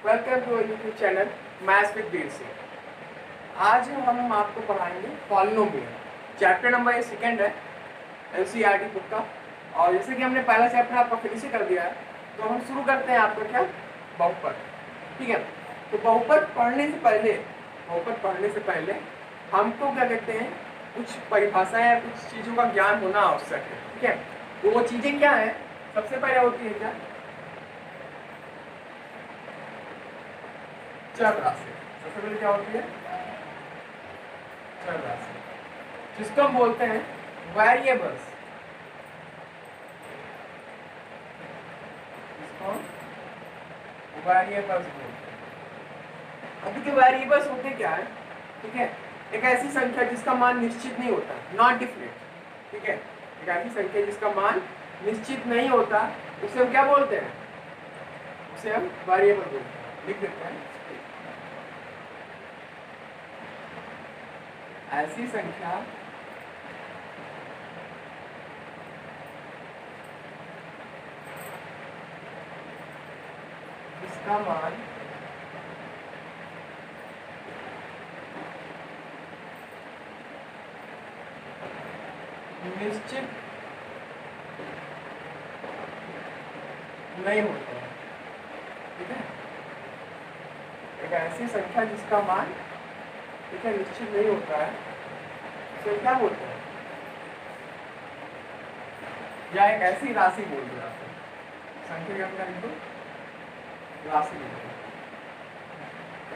Welcome to YouTube channel maths with Veer Singh. आज हम आपको पढ़ाएंगे पॉलिनोमियल। चैप्टर नंबर ये सेकेंड है एनसीईआरटी बुक का। और जैसे कि हमने पहला चैप्टर आपका फिनिश कर दिया है, तो हम शुरू करते हैं आपका क्या बहुपद। ठीक है, तो बहुपद पढ़ने से पहले हमको क्या कहते हैं, कुछ परिभाषाएं या कुछ चीज़ों का ज्ञान होना आवश्यक है। ठीक है, तो वो चीज़ें क्या है? सबसे पहले होती है क्या, चर राशि। सबसे पहले क्या होती है? चर राशि, जिसको हम बोलते हैं वेरिएबल्स। जिसको वेरिएबल्स बोलते हैं। अभी के वेरिएबल्स होते क्या है? ठीक है, एक ऐसी संख्या जिसका मान निश्चित नहीं होता, नॉट डिफिनिट। ठीक है, एक ऐसी संख्या जिसका मान निश्चित नहीं होता, उसे हम क्या बोलते हैं? उसे हम वेरिएबल बोलते हैं। लिख देते हैं, ऐसी संख्या जिसका मान निश्चित नहीं होता है। ठीक है, एक ऐसी संख्या जिसका मान ठीक है निश्चित नहीं होता है, उसे क्या बोलते हैं? या एक ऐसी राशि बोल दिया आपको, संख्या के अंदर इनको राशि बोलते हैं।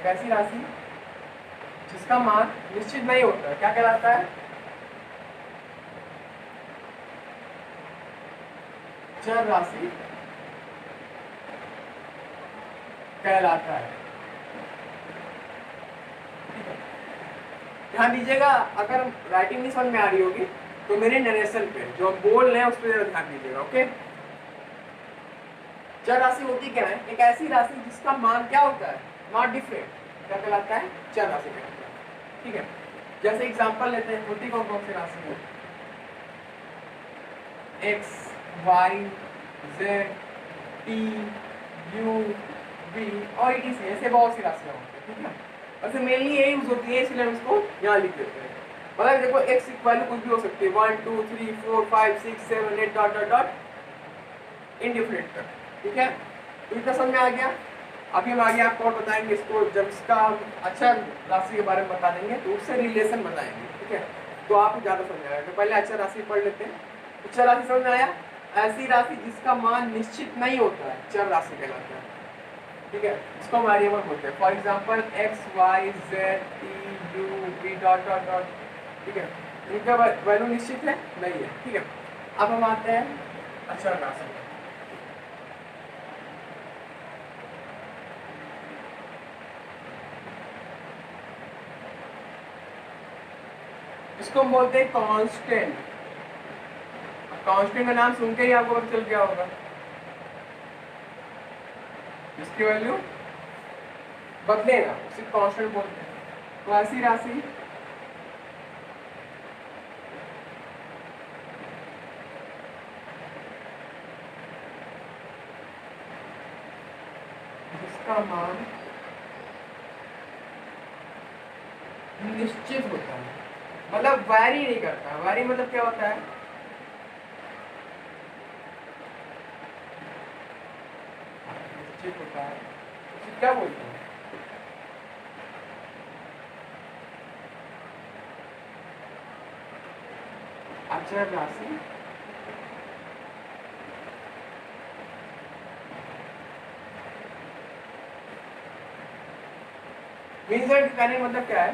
एक ऐसी राशि जिसका मान निश्चित नहीं होता है, क्या कहलाता है? चर राशि कहलाता है। ध्यान दीजिएगा, अगर राइटिंग नहीं समझ में आ रही होगी तो मेरे नरेशन पे जो हम बोल रहे हैं उस पर ध्यान दीजिएगा। ओके, चर राशि होती क्या है? एक ऐसी राशि जिसका मान क्या होता है? नॉट डिफरेंट, क्या कहलाता है? चर राशि कहलाता है। ठीक है, जैसे एग्जांपल लेते हैं, होती कौन कौन सी राशि है? X, y, z, t, u, v और ईटीसी, ऐसे बहुत सी राशियां होती है। ठीक है, वैसे मेनली यही यूज होती है, इसलिए हम इसको यहाँ लिख देते हैं। मतलब देखो, एक्स की वैल्यू कुछ भी हो सकती है, 1 2 3 4 5 6 7 8 डॉट डॉट डॉट इनडिफिनिट तक। ठीक है, तो इतना समझ में आ गया। अभी हम आगे आपको और बताएंगे इसको, जब इसका अच्छा राशि के बारे में बता देंगे तो उससे रिलेशन बताएंगे। ठीक है, तो आपको ज़्यादा समझ आएगा। तो पहले अच्छा राशि पढ़ लेते हैं। चर राशि समझ में आया? ऐसी राशि जिसका मान निश्चित नहीं होता है, चर राशि कहलाता है। ठीक है, इसको वेरिएबल बोलते हैं। For example x, y, z, t, u, v dot dot dot. ठीक है, इनका वैल्यू निश्चित है नहीं है। ठीक है, अब हम आते हैं अचर राशि। इसको हम बोलते हैं कांस्टेंट। कांस्टेंट का नाम सुन के ही आपको पता चल गया होगा, इसकी वैल्यू बदले ना, उसे कांस्टेंट बोलते हैं। तो ऐसी राशि जिसका मान निश्चित होता है, मतलब वैरी नहीं करता। वैरी मतलब क्या होता है? निश्चित होता है, उसे क्या बोलते हैं? अचर राशि। मीन्स कहने का मतलब क्या है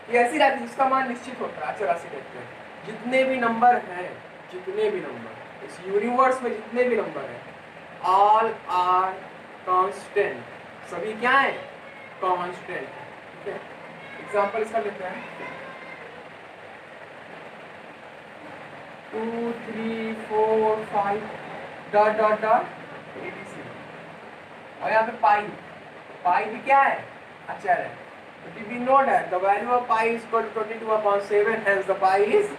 कि ऐसी राशि जिसका मान निश्चित होता है, अचर राशि कहते हैं। जितने भी नंबर हैं, जितने भी नंबर इस यूनिवर्स में, जितने भी नंबर हैं, ऑल आर कांस्टेंट। सभी क्या है? कांस्टेंट। ठीक है, एग्जांपल इसका लेते हैं 2 3 4 5 डॉट डॉट डॉट एबीसी। और यहाँ पे पाई, पाई भी क्या है? अचर है। But we know that the value of pi is equal to 22/7, hence the pi is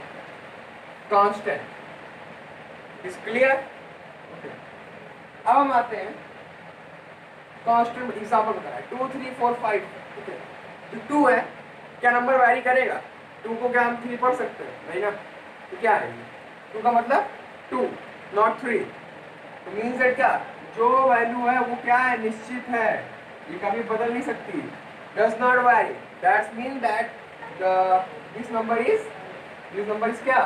constant. Is clear? Okay. अब हम आते हैं कांस्टेंट एग्जाम्पल बताया 2 3 4 5, ठीक है। तो 2 है, क्या नंबर वैरी करेगा? 2 को क्या हम 3 पढ़ सकते हैं? नहीं ना। तो क्या है 2 का मतलब 2 नॉट 3। तो मीन्स दैट क्या, जो वैल्यू है वो क्या है? निश्चित है, ये कभी बदल नहीं सकती। Does not vary, that's mean that this number is क्या?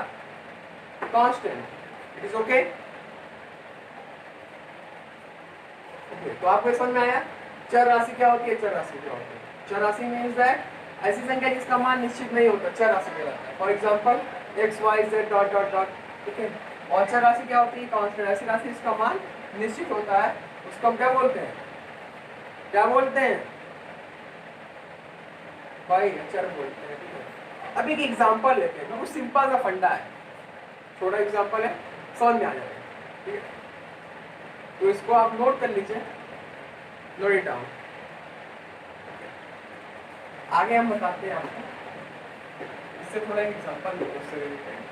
कांस्टेंट। It is okay. तो आपको समझ में आया चर राशि क्या होती है? चर राशि क्या होती है? चर राशि मीन्स दैट ऐसी संख्या जिसका मान निश्चित नहीं होता, चर राशि कहलाता है। For example x y z dot dot dot, ठीक है। और चर राशि क्या होती है? कांस्टेंट। ऐसी राशि जिसका मान निश्चित होता है उसको हम क्या बोलते हैं? क्या बोलते हैं भाई? चर बोलते हैं, ठीक है। अब एक एग्जांपल लेते हैं, बहुत सिंपल सा फंडा है, छोटा एग्जांपल है, समझ में आ जाएगा, ठीक है। तो इसको आप नोट कर लीजिए, नोट इट डाउन। आगे हम बताते हैं आपको, इससे थोड़ा एक एग्जांपल दो उससे रिलेटेड।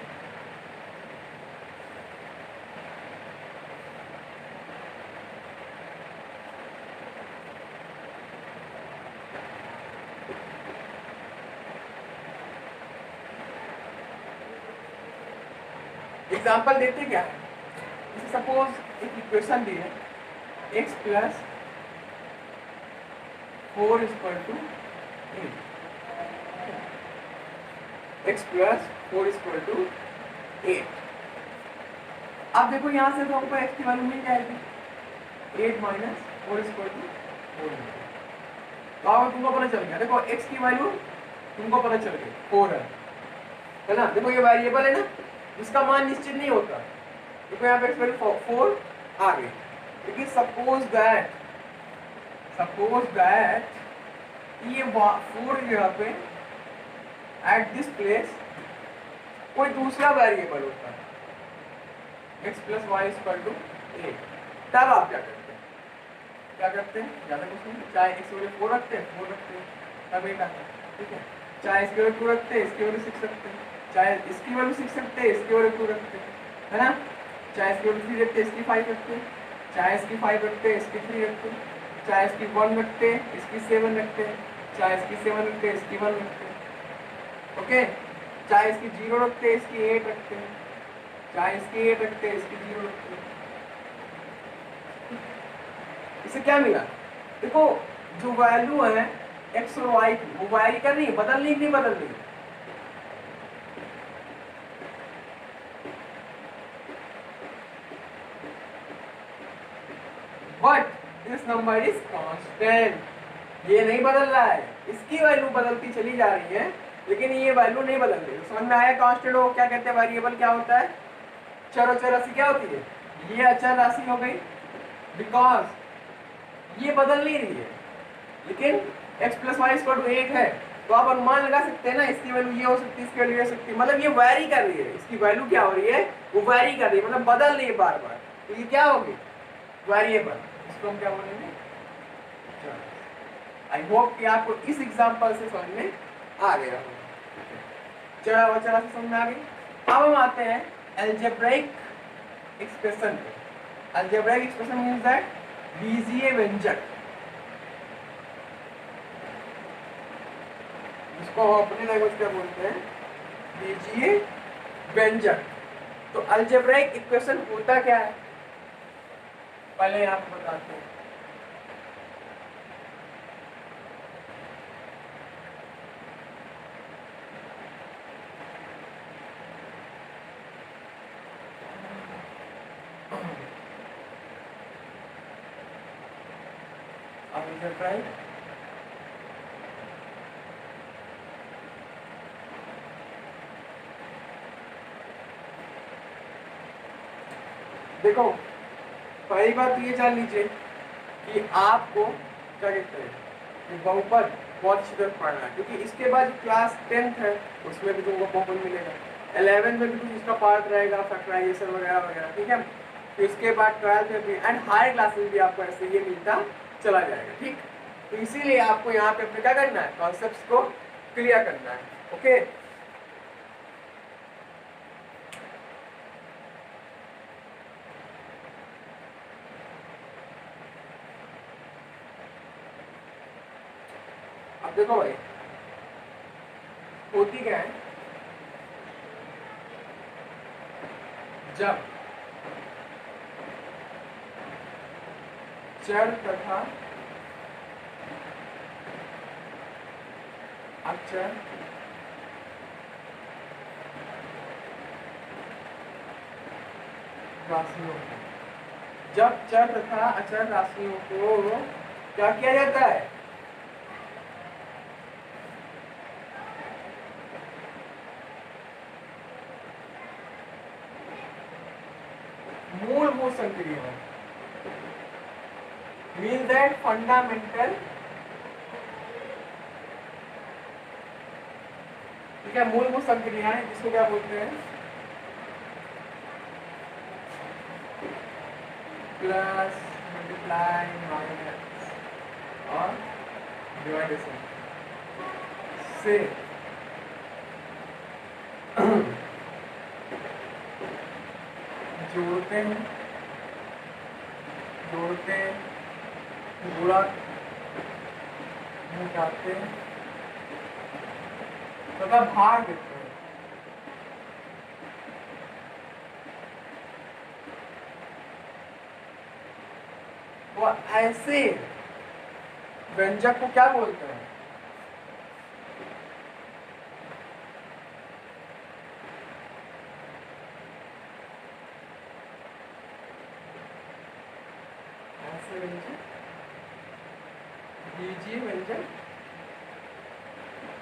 एग्जांपल देते क्या है? जैसे सपोज एक इक्वेशन दी है x plus 4 equal to 8, x plus 4 equal to 8। अब देखो यहाँ से तो हमको x की वैल्यू मिल जाएगी 8 माइनस 4 इक्वल टू 4। तो अब तुमको पता चल गया, देखो x की वैल्यू तुमको पता चल गई 4 है ना। देखो ये वेरिएबल है ना जिसका मान निश्चित नहीं होता, देखो यहाँ पे x वैल्यू 4 आ गई। लेकिन सपोज दैट ये 4 यहाँ पे एट दिस प्लेस कोई दूसरा वेरिएबल होता है x plus y equal to 8, तब आप क्या करते हैं? ज्यादा कुछ नहीं, चाहे x की वैल्यू 4 रखते हैं, 4 रखते हैं, तब 8 आता है, ठीक है। चाहे इसकी वैल्यू 2 रखते हैं, इसकी वैल्यू 6 रखते हैं, चाहे इसकी वैल्यू 6 रखते हैं, इसकी वैल्यू 2 रखते हैं, है ना। चाहे इसकी वैल्यू 3 रखते हैं, इसकी 5 रखते हैं, चाहे इसकी 5 रखते हैं, इसकी 3 रखते हैं, चाहे इसकी 1 रखते हैं, इसकी 7 रखते हैं, चाहे इसकी 7 रखते हैं, इसकी 1 रखते हैं, ओके। चाहे इसकी 0 रखते हैं, इसकी 8 रखते हैं, चाहे इसकी 8 रखते हैं, इसकी 0 रखते हैं। इससे क्या मिला? देखो जो वैल्यू है x और y की वो वैरी कर रही है, बदल नहीं बदल रही। But this number is constant, ये नहीं बदल रहा है, इसकी वैल्यू बदलती चली जा रही है लेकिन ये वैल्यू नहीं बदल रही। समझ में आया? कांस्टेंट हो क्या कहते हैं? वेरिएबल क्या होता है? चर और चर राशि क्या होती है? ये अचर राशि हो गई बिकॉज ये बदल नहीं रही है, लेकिन x plus y equal to 8 है, तो आप अनुमान लगा सकते हैं ना, इसकी वैल्यू ये हो सकती है, इसकी वैल्यू ये हो सकती है, मतलब ये वैरी कर रही है, इसकी वैल्यू क्या हो रही है? वो वैरी कर रही है, मतलब बदल रही है बार बार। तो ये क्या होगी? वेरिएबल। इसको हम क्या बोलेंगे? आई होप कि आपको इस एग्जांपल से समझ में आ गया होगा। चरा और चरा से समझ में आ गई। अब हम आते हैं अलजेब्राइक एक्सप्रेशन पे। अलजेब्राइक एक्सप्रेशन मींस दैट बीजीय व्यंजक, इसको अपने लैंग्वेज क्या बोलते हैं? बीजीय व्यंजक। तो अलजेब्राइक इक्वेशन होता क्या है पहले आपको बताते हैं। अलजेब्राइक देखो पहली बात तो ये जान लीजिए कि आपको क्या कहते हैं बहुपद बहुत अच्छी तरह पढ़ना है, क्योंकि इसके बाद क्लास 10th है उसमें भी तुमको बहुपद मिलेगा, 11 में भी कुछ इसका पार्ट रहेगा फैक्टराइजेशन वगैरह वगैरह, ठीक है। तो इसके बाद 12th में भी एंड हायर क्लास में भी आपको ऐसे ये मिलता चला जाएगा, ठीक। तो इसीलिए आपको यहाँ पे अपने क्या करना है? कॉन्सेप्ट्स को क्लियर करना है, ओके। देखो भाई होती क्या है, जब चर तथा अचर राशियों को, जब चर तथा अचर राशियों को क्या किया जाता है, मूलभूत संक्रियाएं, मीन दैट फंडामेंटल, ठीक है, मूलभूत संक्रियाएं जिसको क्या बोलते हैं, प्लस, मल्टीप्लाई, माइनस और डिवाइडेशन से जोड़ते हैं, गुणा घटाते हैं तथा भाग देते हैं। वो ऐसे व्यंजक को क्या बोलते हैं, ऐसे व्यंजक बीजीय व्यंजक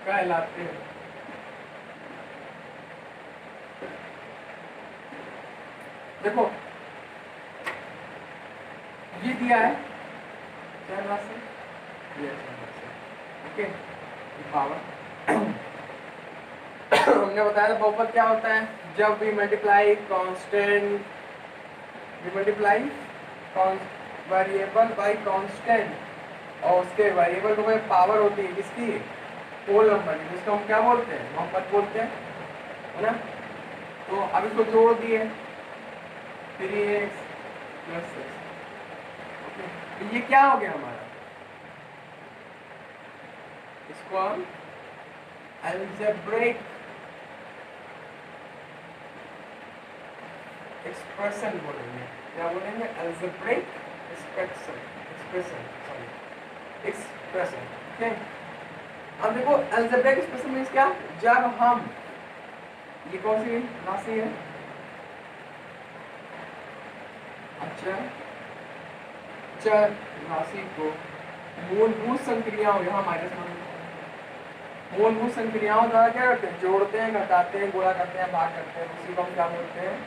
कहलाते हैं। देखो ये दिया है चर राशि, ओके, पावर हमने बताया था बहुपद क्या होता है, जब भी multiply constant, we multiply variable by constant और उसके वेरिएबल को पावर होती है किसकी, होल नंबर की, जिसको हम क्या बोलते हैं, बहुपद बोलते हैं, है ना। तो अब इसको जोड़ दिए 3x + 6, तो ये क्या हो गया हमारा, इसको हम अलजेब्रिक एक्सप्रेशन बोलेंगे, क्या बोलेंगे, अलजेब्रिक एक्सप्रेशन, ओके। अब देखो अलजेब्रिक एक्सप्रेशन मींस क्या, जब हम, ये कौन सी राशि है, अच्छा, चर राशि को मूलभूत संक्रियाओं, यहाँ माइनस मान, मूलभूत संक्रियाओं द्वारा क्या करते हैं, जोड़ते हैं, घटाते हैं, गुणा करते हैं, भाग करते हैं, उसी को हम क्या बोलते हैं,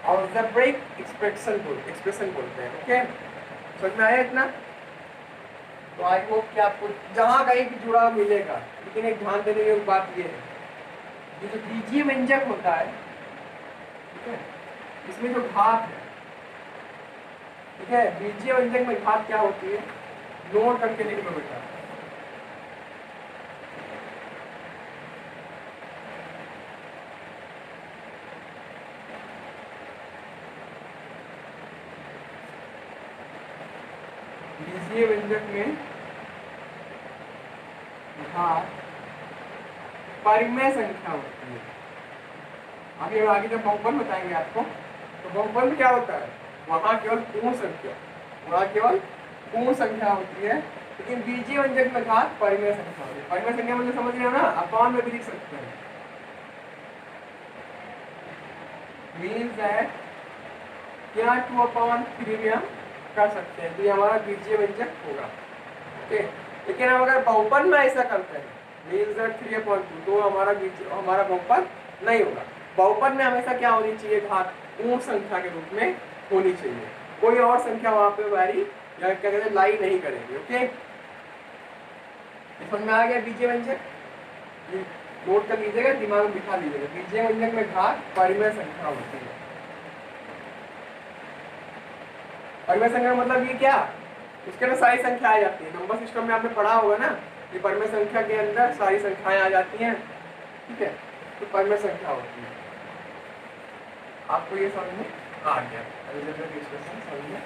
अलजेब्रिक एक्सप्रेशन बोलते हैं, ओके। समझ में आया इतना। तो आई होप कि आपको जहां कहीं भी जुड़ा मिलेगा, लेकिन एक ध्यान देने की बात ये है, ये जो बीजीय व्यंजक होता है, ठीक है, इसमें जो घात है, ठीक है, बीजीय व्यंजक में घात क्या होती है, नोट करके लिख लो बेटा, बीजीय व्यंजक में घात परिमेय संख्या होती है। अभी आगे जब बहुपद बताएंगे आपको, तो बहुपद में क्या होता है, वहां केवल पूर्ण संख्या होती है, लेकिन बीजीय व्यंजक में घात परिमेय संख्या होती है। परिमेय संख्या मतलब समझ रहे हो ना, अपॉन में भी लिख सकते हैं, मीन्स दैट क्या 2/3 में हम कर सकते हैं, तो ये हमारा बीजीय व्यंजक होगा, ओके। लेकिन हम अगर बहुपद में ऐसा करते हैं, मीन्स दैट 3/2, तो हमारा बहुपद नहीं होगा। बहुपद में हमेशा क्या होनी चाहिए, घात पूर्ण संख्या के रूप में होनी चाहिए, कोई और संख्या वहां पे वारी या क्या कहते हैं लाई नहीं करेगी, ओके। समझ में आ गया बीजीय व्यंजक, नोट कर लीजिएगा, दिमाग में बिठा लीजिएगा, बीजीय व्यंजक में घात परिमेय संख्या होती है। परिमेय संख्या मतलब ये क्या, उसके अंदर सारी संख्या आ जाती है, नंबर सिस्टम में आपने पढ़ा होगा ना, ये परिमेय संख्या के अंदर सारी संख्याएं आ जाती हैं, ठीक है, तो परिमेय संख्या होती है। आपको ये समझ में आ गया, अलजेब्रिक एक्सप्रेशन समझ में।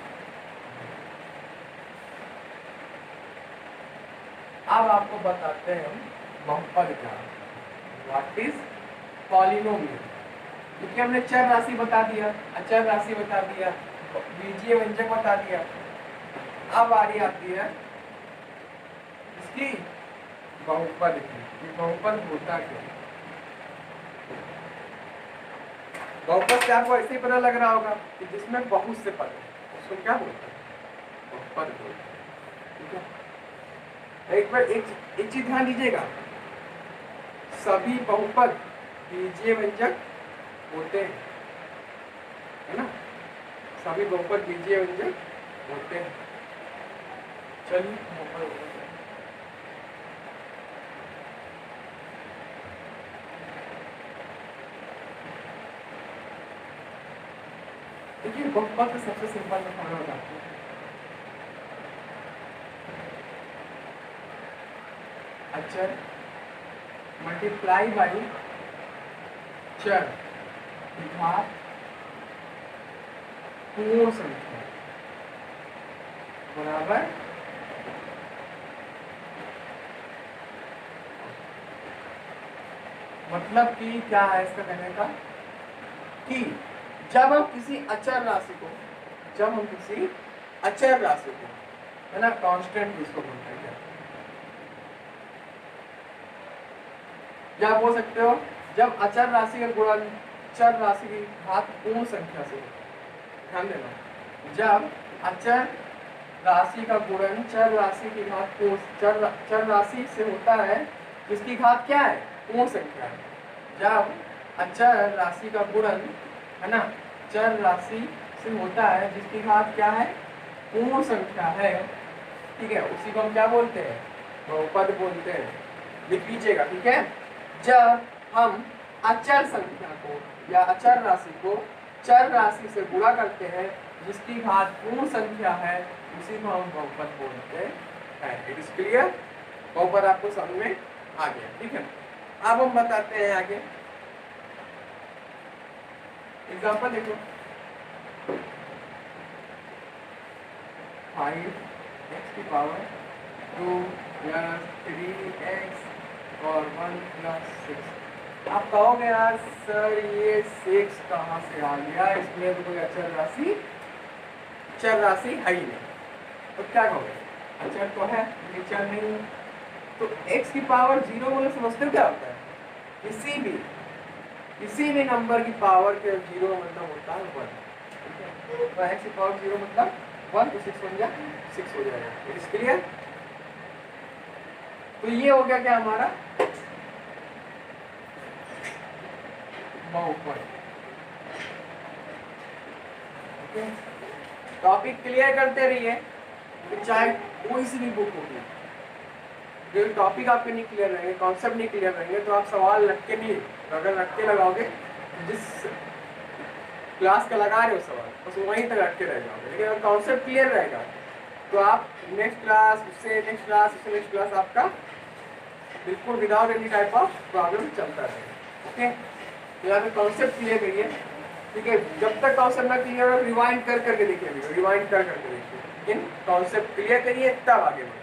अब आपको बताते हैं हम बहुपद क्या है, व्हाट इज पॉलिनोमियल। क्योंकि हमने चर राशि बता दिया, अचर राशि बता दिया, बीजीय व्यंजक बता दिया। अब बारी आती है इसकी बहुपद की, कि बहुपद होता क्या है। बहुपद से आपको ऐसे ही पता लग रहा होगा कि जिसमें बहुत से पद है उसको क्या बोलते हैं, बहुपद बोलते हैं। ठीक है, एक बार एक चीज ध्यान दीजिएगा, सभी बहुपद बीजीय व्यंजक होते हैं, है ना, सभी बहुपद बीजीय व्यंजक होते हैं। चलिए बहुपद होते हैं। देखिए बहुपद का सबसे सिंपल मैं फॉर्मूला बताता हूँ, अचर मल्टीप्लाई बाई चर घात पूर्ण संख्या बराबर मतलब कि क्या है इसका कहने का कि जब हम किसी अचर राशि को, है ना, कांस्टेंट इसको बोलते हैं, क्या बोल सकते हो, जब अचर राशि का गुणन चर राशि की घात पूर्ण संख्या से, ध्यान देना, जब अचर राशि का गुणन चर राशि की घात पूर्ण चर राशि से होता है जिसकी घात क्या है, पूर्ण संख्या है। जब अचर राशि का गुणन, है ना, चर राशि से होता है जिसकी घात क्या है, पूर्ण संख्या है, ठीक है, उसी को हम क्या बोलते हैं, बहुपद बोलते हैं। लिख लीजिएगा, ठीक है। जब हम अचर संख्या को या अचर राशि को चर राशि से गुणा करते हैं जिसकी घात पूर्ण संख्या है, उसी को हम बहुपद बोलते हैं। इट इज क्लियर, बहुपद आपको समझ में आ गया, ठीक है। अब हम बताते हैं आगे एग्जाम्पल देखो, 5x की पावर 2 प्लस 3x और 1 प्लस 6। आप कहोगे यार सर ये 6 कहाँ से आ गया, इसमें तो कोई अचर राशि है ही नहीं, तो क्या कहोगे, अचर तो है ये चर नहीं है। तो x की पावर 0 बोले समझते हो क्या होता है, किसी भी नंबर की पावर के 0 मतलब होता है 1, ठीक है। तो x की पावर 0 मतलब 1, तो 6 हो जाएगा। It is clear. तो ये हो गया क्या हमारा बहुपद। ओके, टॉपिक क्लियर करते रहिए, चाहे कोई सी भी बुक होगी, जो टॉपिक आपके नहीं क्लियर रहेंगे, कॉन्सेप्ट नहीं क्लियर रहेंगे, तो आप सवाल रख के नहीं, अगर रख के लगाओगे, जिस क्लास का लगा रहे हो सवाल बस वहीं तक रख के रह जाओगे। लेकिन अगर कॉन्सेप्ट क्लियर रहेगा तो आप नेक्स्ट क्लास, उससे नेक्स्ट क्लास, उससे नेक्स्ट क्लास आपका बिल्कुल without any type of problem चलता रहेगा। ओके, तो यहाँ पे कॉन्सेप्ट क्लियर करिए, ठीक है। जब तक कॉन्सेप्ट ना क्लियर हो रिवाइंड कर करके देखिए, रिवाइंड कर करके देखिए, लेकिन कॉन्सेप्ट क्लियर करिए तब आगे बढ़िए।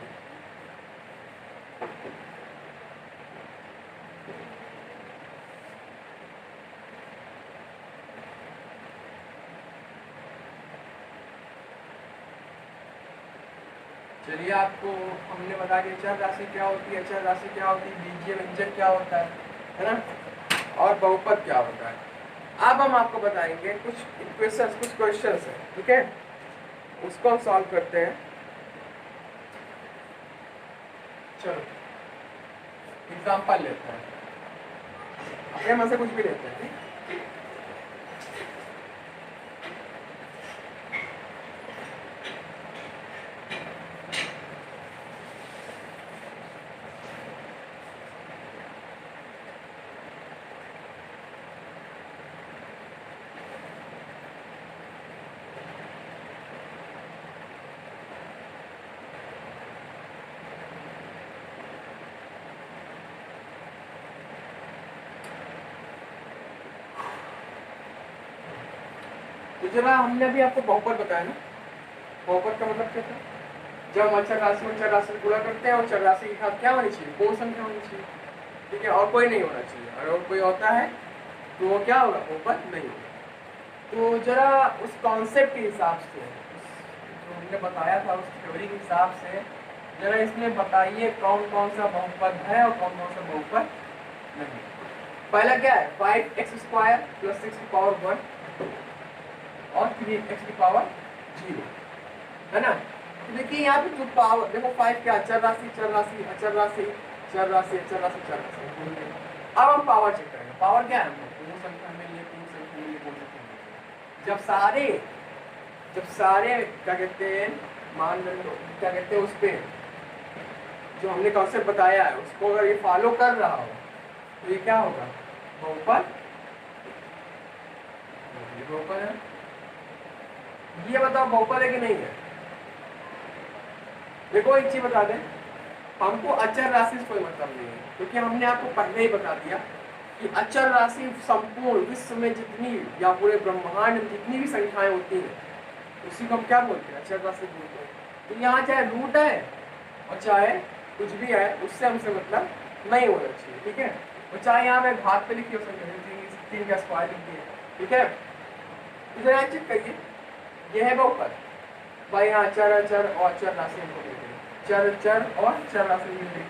चलिए, आपको हमने बता दिया चर राशि क्या होती है, अचर राशि क्या होती है, बीजीय व्यंजक क्या होता है ना, और बहुपद क्या होता है। अब हम आपको बताएंगे कुछ इक्वेशंस, कुछ क्वेश्चंस हैं, ठीक है, उसको हम सॉल्व करते हैं। चलो एग्जांपल लेते हैं, अपने मन से कुछ भी लेते हैं, ठीक? तो जरा हमने अभी आपको बहुपद बताया ना, बहुपद का मतलब क्या था, जब हम अचर राशि और चर राशि को गुणा करते हैं और चर राशि की घात क्या होनी चाहिए, पूर्ण संख्या होनी चाहिए, ठीक है, और कोई नहीं होना चाहिए। अगर कोई होता है तो वो क्या होगा, बहुपद नहीं होगा। तो जरा उस कॉन्सेप्ट के हिसाब से, जो हमने बताया था उस थ्योरी के हिसाब से जरा इसमें बताइए कौन कौन सा बहुपद है और कौन कौन सा बहुपद नहीं। पहला क्या है, 5x² + 6 की पावर 1 और 3x की पावर 0, है ना। तो देखिए यहाँ पे जो पावर देखो 5 क्या, चर राशि चर राशि अचर राशि चर राशि अचर राशि चर राशि। अब हम पावर चेक करेंगे, पावर क्या है, पूर्ण संख्या में लिए पूर्ण संख्या में लिए पूर्ण संख्या में। जब सारे क्या कहते हैं मानदंड, क्या कहते हैं उस पे जो हमने कॉन्सेप्ट बताया है उसको अगर ये फॉलो कर रहा हो तो ये क्या होगा, बहुपद। बहुपद है, ये बताओ बहुपद है कि नहीं है। देखो एक चीज बता दें, हमको अचर राशि से कोई मतलब नहीं है, क्योंकि हमने आपको पहले ही बता दिया कि अचर राशि संपूर्ण विश्व में जितनी या पूरे ब्रह्मांड में जितनी भी संख्याएं होती हैं उसी को हम क्या बोलते हैं, अचर राशि बोलते हैं। तो यहाँ चाहे रूट है और चाहे कुछ भी है उससे हमसे मतलब नहीं होना चाहिए, ठीक है। और चाहे यहाँ पे घात पे लिखी हो संख्या 3 का स्क्वायर लिख दिए, ठीक है। इधर यहाँ चेक करिए, यह है बहुपद भाई, यहाँ चर अचर और अचर राशि हमको मिल गई, चर चर और चर राशि मिल गई,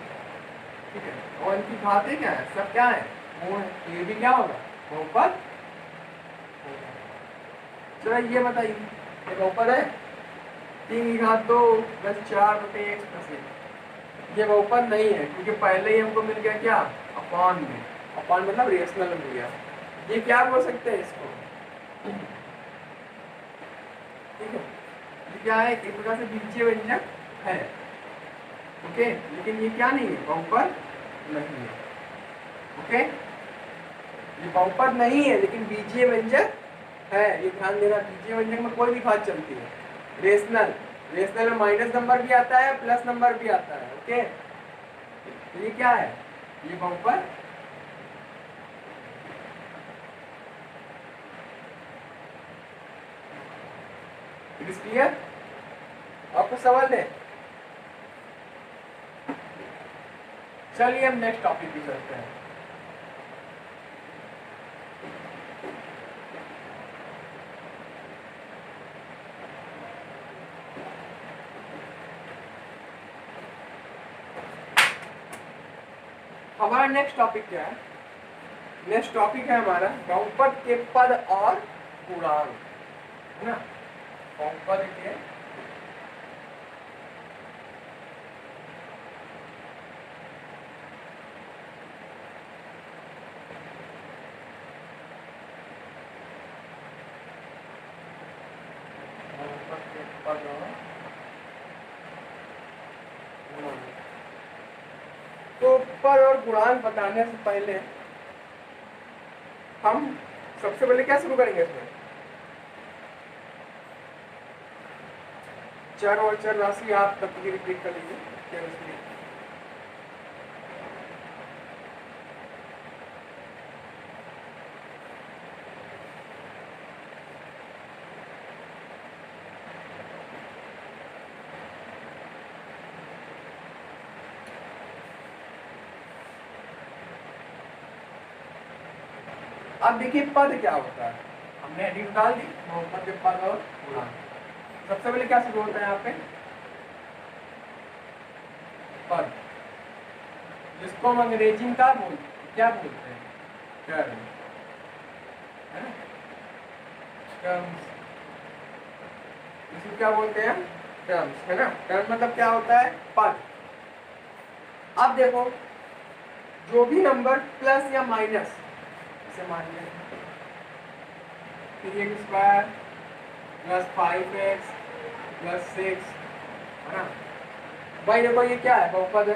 ठीक है। और इनकी घातें क्या है, सब क्या है, वो है, तो ये भी क्या होगा, बहुपद। चलो ये बताइए, ये बहुपद है, 3 की घात 2 + 4/x + 1, ये बहुपद नहीं है, क्योंकि पहले ही हमको मिल गया क्या, अपान में, अपान मतलब रेशनल मिल गया। ये क्या बोल सकते हैं इसको, ठीक है, ये क्या है, एक प्रकार से बीजीय व्यंजक है, ओके, लेकिन ये क्या नहीं है, बहुपद नहीं है, ओके। ये बहुपद नहीं है लेकिन बीजीय व्यंजक है, ये ध्यान देना। बीजीय व्यंजक में कोई भी घात चलती है, रेशनल में माइनस नंबर भी आता है प्लस नंबर भी आता है, ओके। तो ये क्या है, ये बहुपद। It is clear. आपको सवाल है, चलिए हम नेक्स्ट टॉपिक भी चलते हैं। हमारा नेक्स्ट टॉपिक क्या है, नेक्स्ट टॉपिक है हमारा बहुपद के पद और पूर्णांक, है ना। बहुपद के पद और तो पद और गुणांक बताने से पहले हम सबसे पहले क्या शुरू करेंगे इसमें, चर और चर राशि आप तब की रिपीट कर लीजिए। अब देखिए पद क्या होता है, हमने हेडिंग डाल दी, बहुपद के पद और गुणांक। सबसे पहले क्या शुरू होता है यहाँ पे, पद, जिसको हम अंग्रेजी में क्या बोलते हैं, टर्म, है ना, टर्म्स, इसको क्या बोलते हैं, टर्म्स, है ना। टर्म मतलब क्या होता है, पद। अब देखो जो भी नंबर प्लस या माइनस, जैसे मान लिया 3x² + 5x + 6, है ना भाई। देखो ये क्या है, बहुपद है।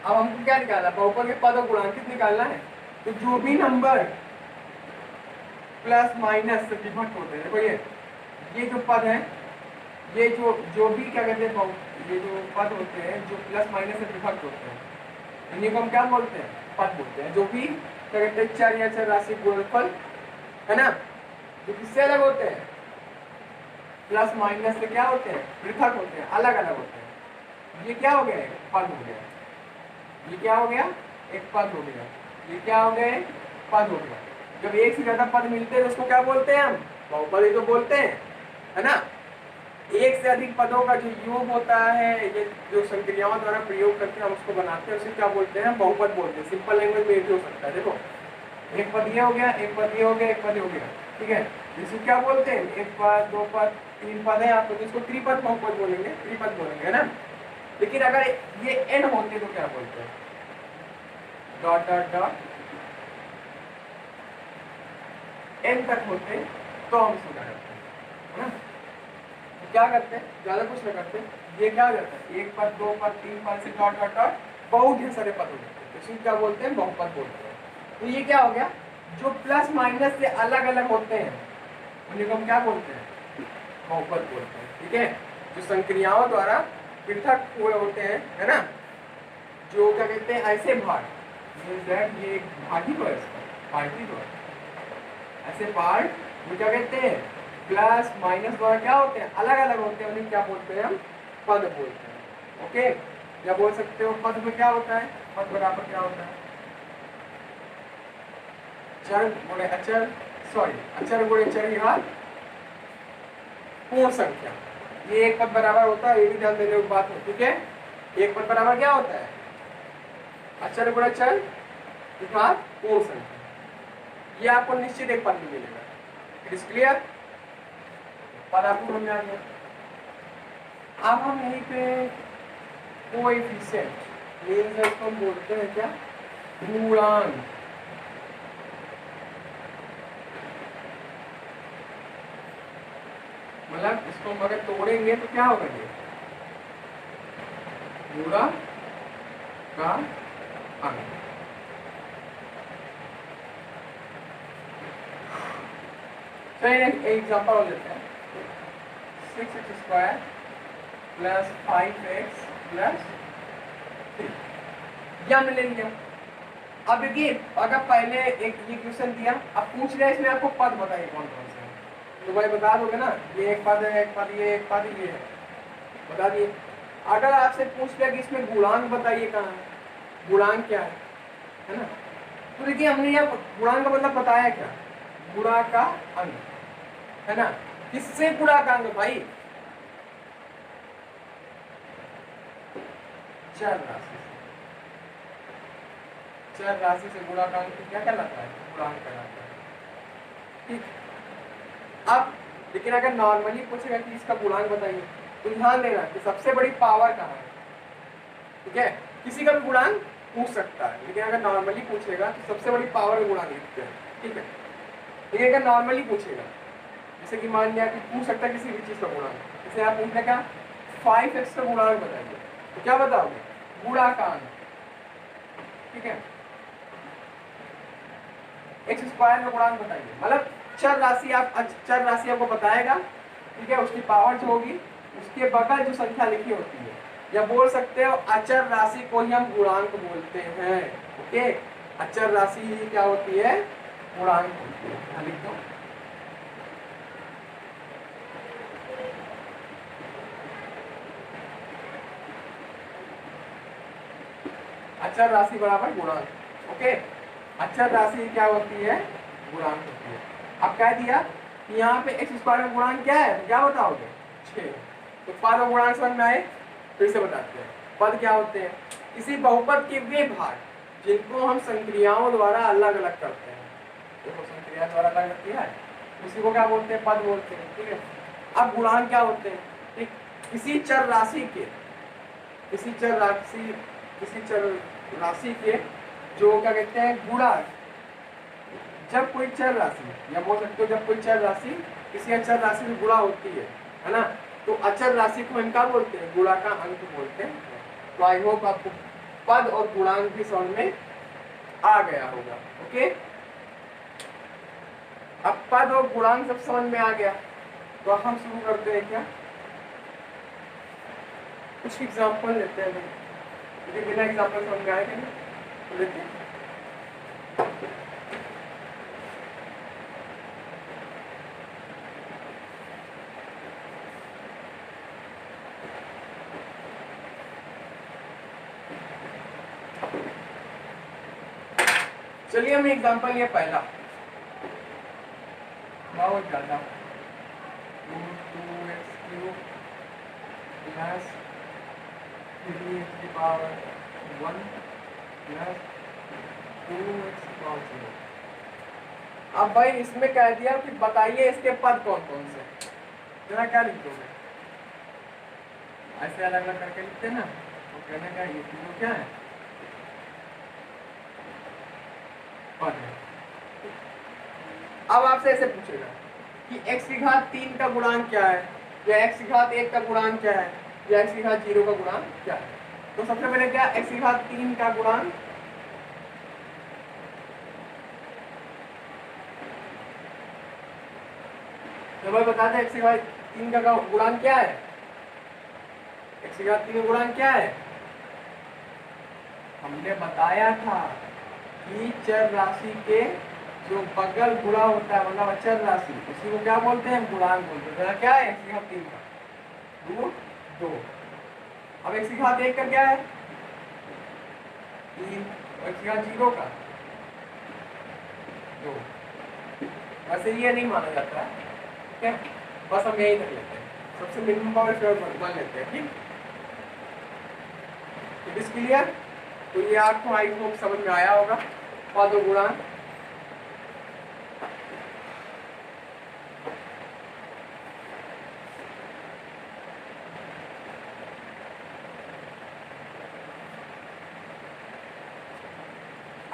अब हमको क्या निकालना है, बहुपद के पद और गुणांक निकालना है। तो जो भी नंबर प्लस माइनस से विभक्त होते हैं, देखो ये जो पद है, ये जो भी क्या कहते हैं, ये जो पद होते हैं जो प्लस माइनस से विभक्त होते हैं, इन्हीं को हम क्या बोलते हैं, पद बोलते हैं। जो भी क्या कहते हैं, चर या चर राशि गुणनफल, है ना, जो किससे अलग होते हैं, प्लस माइनस से क्या होते हैं, पृथक होते हैं, अलग अलग होते हैं। ये क्या हो गया, एक पद हो गया। ये क्या हो गया, एक पद हो गया। ये क्या हो गया, एक पद हो गया। जब एक से ज्यादा पद मिलते हैं तो उसको क्या बोलते हैं हम, बहुपद ही तो बोलते हैं, है ना। एक से अधिक पदों का जो योग होता है, ये जो संक्रियाओं द्वारा प्रयोग करके हम उसको बनाते हैं, उसे क्या बोलते हैं, बहुपद बोलते हैं। सिंपल लैंग्वेज में ये भी हो सकता है। देखो एक पद ये हो गया, एक पद ये हो गया, एक पद ये हो गया, ठीक है। इसको क्या बोलते हैं, एक पद, दो पद, तीन पद है आपको, तो इसको त्रिपद बहुपद बोलेंगे, त्रिपद बोलेंगे, है ना। लेकिन अगर ये n होते तो क्या बोलते हैं, डॉट डॉट डॉट n तक होते तो हम इसको क्या करते हैं, है ना। तो क्या करते हैं, ज्यादा कुछ नहीं करते, ये क्या हो जाता है, एक पद, दो पद, तीन पद से डॉट डॉट डॉट बहुत ढेर सारे पद हो जाते हैं, इसको क्या बोलते हैं, बहुपद बोलते हैं। तो ये क्या हो गया, जो प्लस माइनस से अलग अलग होते हैं उन्हें हम क्या बोलते हैं, बहुपद बोलते हैं, ठीक है। जो संक्रियाओं द्वारा पृथक हुए होते हैं, है ना, जो क्या कहते हैं, ऐसे भाग, ये एक भाग ही तो है, इसका पार्ट ही तो है, ऐसे पार्ट वो क्या कहते हैं, प्लस माइनस द्वारा क्या होते हैं, अलग अलग होते हैं, उन्हें क्या बोलते हैं, हम पद बोलते हैं। ओके, क्या बोल सकते हो, पद में क्या होता है, पद बराबर क्या होता है, चर गुणे अचर, सॉरी अचर गुणे चर की घात पूर्ण संख्या। ये एक पद बराबर होता है, ये भी ध्यान देने की बात है, ठीक है। एक पद बराबर क्या होता है, अचर गुणे चर की घात पूर्ण संख्या। ये आपको निश्चित एक पद में मिलेगा, इट इज क्लियर। पद आपको समझ में आ गया। अब हम यहीं पे कोएफिशिएंट मींस इसको हम बोलते हैं क्या, गुणांक। मतलब इसको हम अगर तोड़ेंगे तो क्या होगा, ये गुणा का अंक। चलिए एक एग्जांपल लेते हैं, 6x square plus 5x plus 3, या हमने ले लिया। अब देखिए अगर पहले एक ये क्वेश्चन दिया, अब पूछ रहे इसमें आपको पद बताइए कौन कौन से हैं, तो भाई बता दोगे ना, ये एक पद है, एक पद ये, एक पद ये है, बता दिए। अगर आपसे पूछ लिया कि इसमें गुणांक बताइए कहाँ है, गुणांक क्या है ना, तो देखिए हमने यहाँ गुणांक का मतलब बताया क्या, गुणा का अंक, है ना। किससे गुणा का अंक भाई, चर राशि से, चर राशि से गुणा का अंक क्या कहलाता है, गुणांक कहलाता है, ठीक। अब लेकिन अगर नॉर्मली पूछेगा कि इसका गुणांक बताइए, तो ध्यान देना कि सबसे बड़ी पावर कहाँ है, ठीक है। किसी का भी गुणांक पूछ सकता है, लेकिन अगर नॉर्मली पूछेगा तो सबसे बड़ी पावर का गुणांक लिखते हैं, ठीक है। लेकिन अगर नॉर्मली पूछेगा, जैसे कि मान लिया कि पूछ सकता है किसी भी चीज का गुणांक, जैसे आप पूछने का 5x का गुणांक बताइए, तो क्या बताओगे, गुणा का अंक, ठीक है। x स्क्वायर का गुणांक बताइए, मतलब चर राशि आपको बताएगा, ठीक है। उसकी पावर जो होगी उसके बगल जो संख्या लिखी होती है, या बोल सकते हो अचर राशि को ही हम गुणांक बोलते हैं, ओके। अचर राशि ही क्या होती है, गुणांक होती है, लिख दो। अचर राशि बराबर गुणांक, ओके। अचर राशि क्या होती है, गुणांक होती है। अब कह दिया कि यहाँ पे x स्क्वायर का गुणांक क्या है, तो क्या बताओगे, 6। तो पद और गुणांक समझ में आए, फिर से बताते हैं। पद क्या होते हैं, किसी बहुपद के वे भाग जिनको हम संक्रियाओं द्वारा अलग अलग करते हैं, देखो संक्रिया द्वारा अलग अलग किया है, उसी को क्या बोलते हैं, पद बोलते हैं, ठीक है। अब गुणांक क्या होते हैं, ठीक, किसी चर राशि के जो क्या कहते हैं, गुणांक। जब कोई चर राशि, या बोल सकते हो जब कोई चर राशि किसी अचर राशि में गुणा होती है ना, तो अचर राशि को हम क्या बोलते हैं, गुणा का अंक बोलते हैं। तो आई होप आपको पद और गुणांक भी समझ में आ गया होगा, ओके। अब पद और गुणांक सब समझ में आ गया, तो हम शुरू करते हैं क्या, कुछ एग्जाम्पल लेते हैं। लेकिन बिना एग्जाम्पल समझ में आएगा नहीं, तो लेते हैं। चलिए हम एग्जांपल लिया पहला, बहुत ज्यादा 2x³ plus 3x⁴ plus 2x⁴। अब भाई इसमें कह दिया कि बताइए इसके पद कौन कौन से, जरा क्या लिख दोगे? ऐसे अलग अलग करके लिखते हैं ना, तो कहना क्या ये तीनों क्या है? पद है। अब आपसे ऐसे पूछेगा कि x⁴ का गुणांक क्या है, या x⁴ का गुणांक क्या है, या x⁴ का गुणांक क्या है? तो सबसे पहले क्या x⁴ का गुणांक, तो भाई बता दें x⁴ का गुणांक क्या है? x⁴ का गुणांक क्या है? हमने बताया था कि चर राशि के जो बगल गुणा होता है, मतलब अचर राशि, उसी को क्या बोलते हैं? गुणांक बोलते हैं। क्या है x⁴ का? √2। अब x⁴ का क्या है? 3। x⁴ का 2। वैसे ये नहीं माना जाता है, ठीक है, बस हम यही कर लेते हैं, सबसे मिनिमम पावर स्क्वायर मान लेते हैं। ठीक, इट इज क्लियर? तो ये आपको आई होप समझ में आया होगा, पद और गुणांक।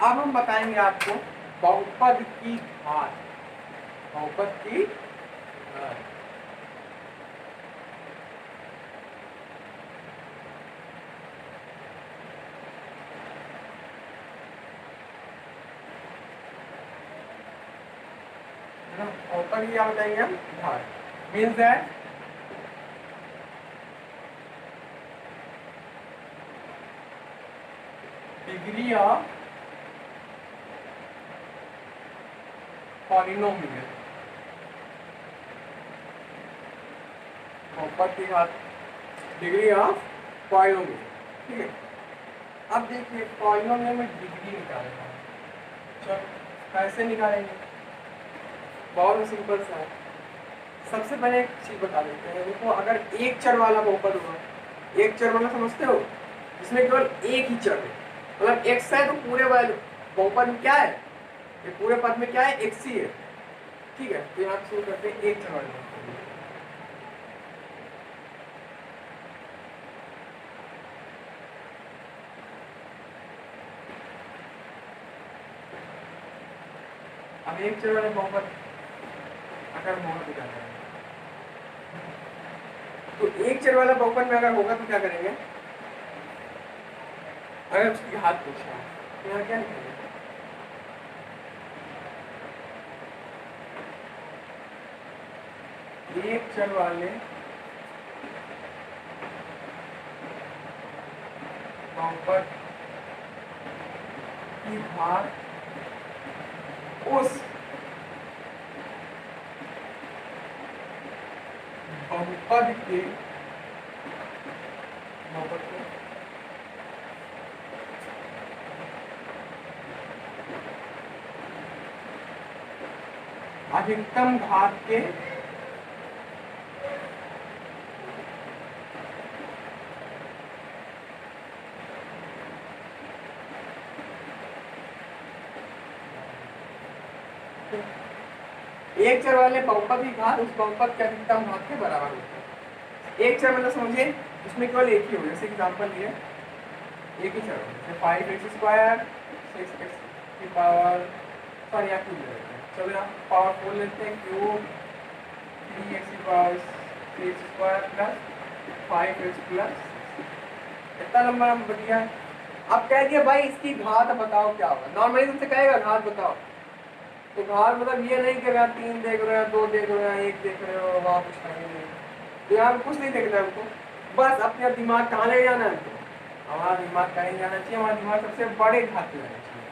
अब हम बताएंगे आपको बहुपद की घात। बहुपद की घात, बहुपद की क्या बताएंगे हम? घात means that degree of polynomial. बहुपद की घात डिग्री ऑफ पॉलिनोमियल। ठीक है, अब देखिए पॉलिनोमियल में डिग्री निकालेगा। चलो कैसे निकालेंगे? बहुत सिंपल सा है। सबसे पहले एक चीज बता देते हैं, देखो अगर एक चर वाला बहुपद होगा, एक चर वाला समझते हो, जिसमें केवल एक ही चर है, मतलब x है, तो पूरे वाले बहुपद में क्या है? ये पूरे पद में क्या है? x ही है। ठीक है, तो यहाँ शुरू करते हैं एक चर वाले बहुपद। अब एक चर वाले बहुपद अगर होगा तो क्या करेंगे? तो एक चर वाला बहुपद में अगर होगा तो क्या करेंगे? अगर उसकी घात पूछा है तो यहाँ क्या लिखेंगे? एक चर वाले बहुपद की घात उस बहुपद के अधिकतम घात के एक चर वाले बहुपद की घात उस बहुपद के अधिकतम घात के बराबर होता है। एक चर मतलब समझिए इसमें केवल एक ही हो, जैसे एग्जांपल लिए एक ही चर हो, जैसे 5x² 6x⁴, सॉरी यहाँ क्यूब ले लेते हैं, चलो यहाँ पावर 4 लेते हैं, cube 3x⁴ 6x² plus 5x plus, इतना लंबा हम बढ़िया। अब कह दिया भाई इसकी घात बताओ क्या होगा। नॉर्मली तुमसे कहेगा घात बताओ, तो घात मतलब ये नहीं कि आप 3 देख रहे हो, 2 देख रहे हो, 1 देख रहे हो, वहाँ कुछ नहीं है, तो यहाँ कुछ नहीं देखना है हमको, बस अपने दिमाग कहाँ ले जाना है हमको? हमारा दिमाग कहीं जाना चाहिए, हमारा दिमाग सबसे बड़े घात पे जाना चाहिए।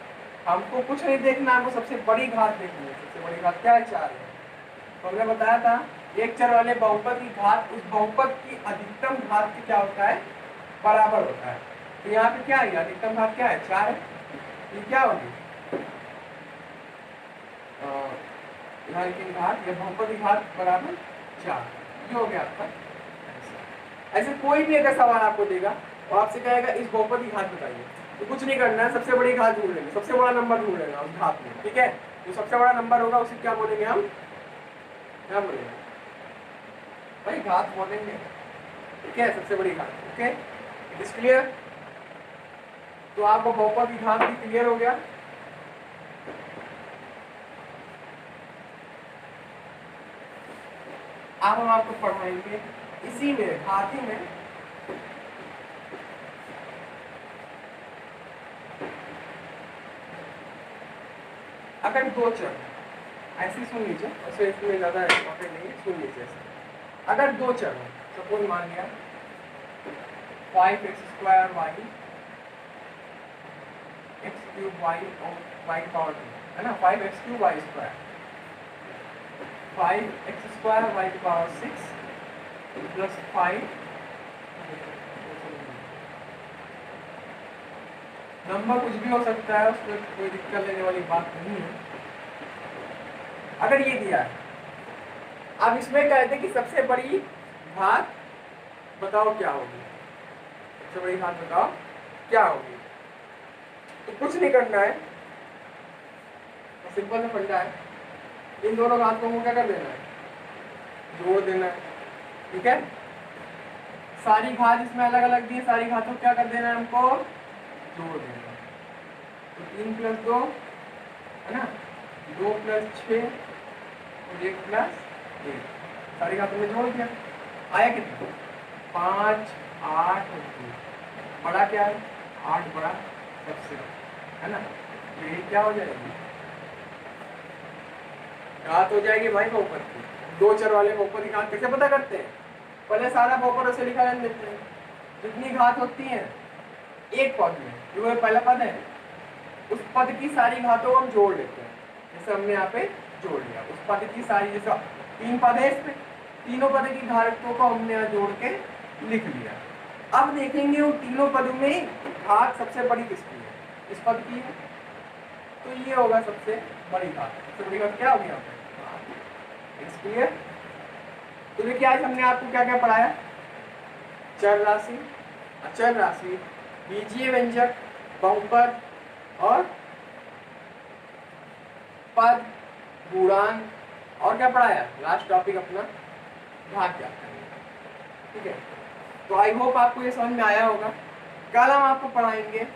हमको कुछ नहीं देखना, हमको सबसे बड़ी घात देखनी है। सबसे बड़ी घात क्या है? 4 है। तो हमने बताया था एक चर वाले बहुपद की घात उस बहुपद की अधिकतम घात के क्या होता है, बराबर होता है। तो यहाँ पे क्या है, अधिकतम घात क्या है, 4 है। ये क्या होगी, यहाँ की घात या बहुपद की घात बराबर 4, ये हो गया आपका। ऐसे कोई भी अगर सवाल आपको देगा और आपसे कहेगा इस बहुपद की घात बताइए, तो कुछ नहीं करना है, सबसे बड़ी घात ढूंढ लेंगे, सबसे बड़ा नंबर ढूंढ लेना उस घात में, ठीक है। जो सबसे बड़ा नंबर होगा उसे क्या बोलेंगे हम, क्या बोलेंगे भाई, घात बोलेंगे, ठीक है, सबसे बड़ी घात। Okay, it is clear. तो आपको बहुपद की घात भी क्लियर हो गया। अब हम आपको पढ़ाएंगे इसी में, घाती में अगर दो चर, ऐसे सुन लीजिए, वैसे इसमें ज्यादा इंपॉर्टेंट नहीं है, सुन लीजिए ऐसे। अगर दो चर हो, सपोज मान लिया 5x² y x³ y और y पावर 2 है ना, 5x³ y², 5x² y की पावर 6 प्लस 5, नंबर कुछ भी हो सकता है, उसमें कोई दिक्कत लेने वाली बात नहीं है। अगर ये दिया है, अब इसमें कहते हैं कि सबसे बड़ी घात बताओ क्या होगी, सबसे बड़ी घात बताओ क्या होगी। तो कुछ नहीं करना है, सिंपल सा फंडा है, इन दोनों घातों को क्या कर देना है, जोड़ देना है, ठीक है। सारी घात इसमें अलग अलग दी है, सारी घातों को क्या कर देना है हमको, जोड़ देना। तो 3 + 2 है ना, 2 + 6 और 1 + 1, सारी घातों में जोड़ दिया, आया कितना, 5 8 और 2, बड़ा क्या है 8 बड़ा सबसे, है ना। तो ये क्या हो जाएगी, घात हो जाएगी भाई बहुपद की। दो चर वाले बहुपद की घात कैसे पता करते हैं, पहले सारा बहुपद ऐसे लिखा जाने देते हैं, जितनी घात होती है एक पद में, जो पहला पद है उस पद की सारी घातों को हम जोड़ लेते हैं, जैसे हमने यहाँ पे जोड़ लिया उस पद की सारी, जैसे 3 पद है इसमें, तीनों पद की घातों को हमने यहाँ जोड़ के लिख लिया। अब देखेंगे उन तीनों पदों में घात सबसे बड़ी किसकी है, इस पद की है, तो ये होगा सबसे बड़ी घात। सबसे बड़ी घात क्या होगी यहाँ पे, क्लियर। तो देखिए आज हमने आपको क्या क्या पढ़ाया, चर राशि, अचर राशि, बीजीय व्यंजक, बहुपद और पद, गुणांक, और क्या पढ़ाया, लास्ट टॉपिक अपना घात क्या करनी, ठीक है। तो आई होप आपको ये समझ में आया होगा। कल हम आपको पढ़ाएंगे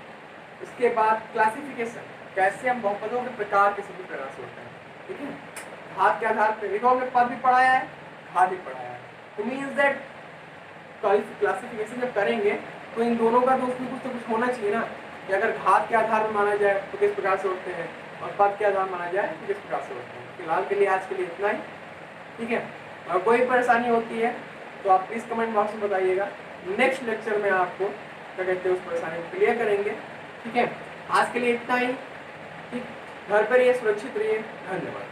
इसके बाद क्लासिफिकेशन, कैसे हम बहुपदों के प्रकार किसी भी प्रकार से होते हैं, ठीक है। घात के आधार पर देखो हमने पद भी पढ़ाया है, घात भी पढ़ाया है, तो मीन्स दैट क्लासिफिकेशन जब करेंगे तो इन दोनों का तो उसमें कुछ तो कुछ होना चाहिए ना, कि अगर घात के आधार पर माना जाए तो किस प्रकार से होते हैं, और पद के आधार माना जाए तो किस प्रकार से होते हैं। फिलहाल के लिए आज के लिए इतना ही, ठीक है। और कोई परेशानी होती है तो आप प्लीज़ कमेंट बॉक्स में बताइएगा, नेक्स्ट लेक्चर में आपको क्या कहते हैं उस परेशानी को क्लियर करेंगे, ठीक है। आज के लिए इतना ही, ठीक, घर पर रहिए, सुरक्षित रहिए, धन्यवाद।